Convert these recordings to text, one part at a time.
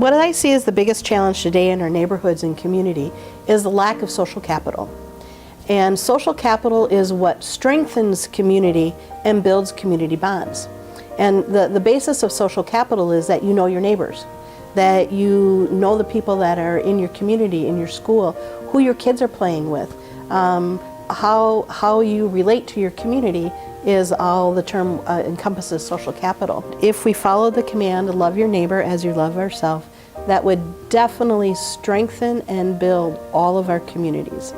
What I see as the biggest challenge today in our neighborhoods and community is the lack of social capital. And social capital is what strengthens community and builds community bonds. And the basis of social capital is that you know your neighbors, that you know the people that are in your community, in your school, who your kids are playing with, how you relate to your community is all the term encompasses social capital. If we follow the command to love your neighbor as you love yourself, that would definitely strengthen and build all of our communities.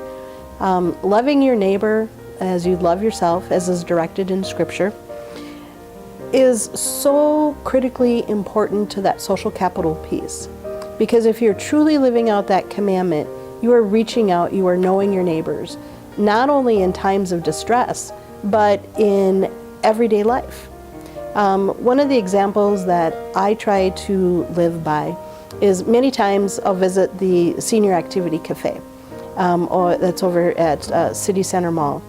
Loving your neighbor as you love yourself, as is directed in Scripture, is so critically important to that social capital piece. Because if you're truly living out that commandment, you are reaching out, you are knowing your neighbors, not only in times of distress, but in everyday life. One of the examples that I try to live by is many times I'll visit the Senior Activity Cafe, that's over at City Center Mall.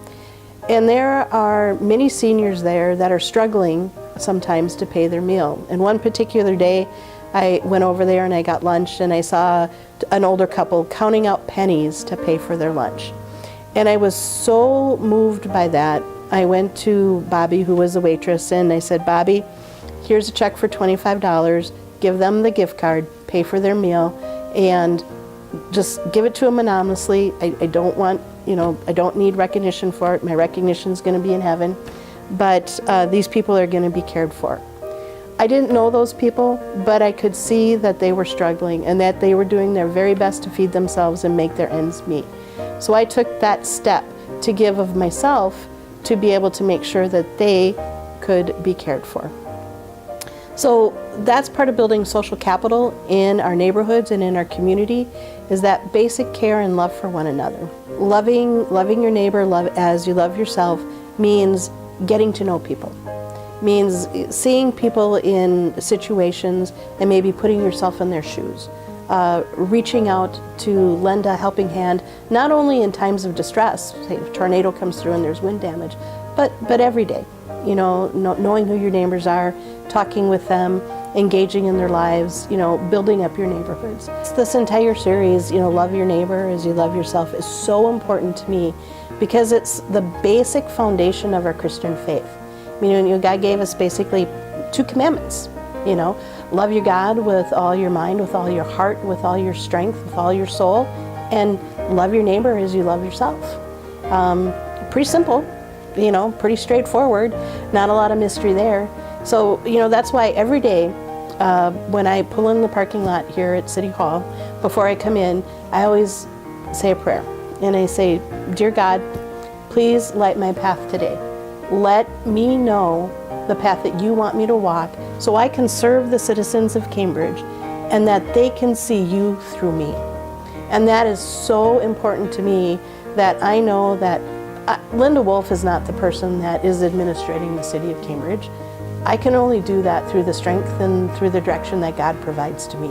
And there are many seniors there that are struggling sometimes to pay their meal. And one particular day, I went over there and I got lunch, and I saw an older couple counting out pennies to pay for their lunch. And I was so moved by that. I went to Bobby, who was the waitress, and I said, "Bobby, here's a check for $25. Give them the gift card, pay for their meal, and just give it to them anonymously. I don't want, I don't need recognition for it. My recognition is going to be in heaven, but these people are going to be cared for." I didn't know those people, but I could see that they were struggling and that they were doing their very best to feed themselves and make their ends meet. So I took that step to give of myself to be able to make sure that they could be cared for. So that's part of building social capital in our neighborhoods and in our community, is that basic care and love for one another. Loving your neighbor as you love yourself means getting to know people, means seeing people in situations and maybe putting yourself in their shoes, reaching out to lend a helping hand, not only in times of distress, say if a tornado comes through and there's wind damage, but every day. Knowing who your neighbors are, talking with them, engaging in their lives, building up your neighborhoods. This entire series, Love Your Neighbor as You Love Yourself, is so important to me because it's the basic foundation of our Christian faith. God gave us basically 2 commandments, love your God with all your mind, with all your heart, with all your strength, with all your soul, and love your neighbor as you love yourself. Pretty simple, pretty straightforward, not a lot of mystery there. So, that's why every day when I pull in the parking lot here at City Hall, before I come in, I always say a prayer. And I say, "Dear God, please light my path today. Let me know the path that you want me to walk so I can serve the citizens of Cambridge and that they can see you through me." And that is so important to me, that I know that Lynda Woulfe is not the person that is administrating the city of Cambridge. I can only do that through the strength and through the direction that God provides to me.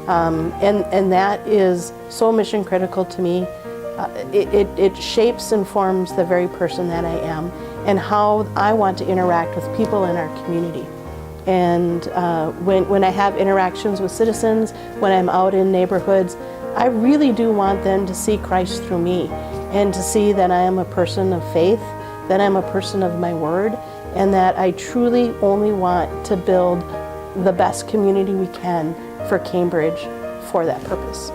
And that is so mission critical to me. It shapes and forms the very person that I am and how I want to interact with people in our community. And when I have interactions with citizens, when I'm out in neighborhoods, I really do want them to see Christ through me and to see that I am a person of faith, that I'm a person of my word, and that I truly only want to build the best community we can for Cambridge for that purpose.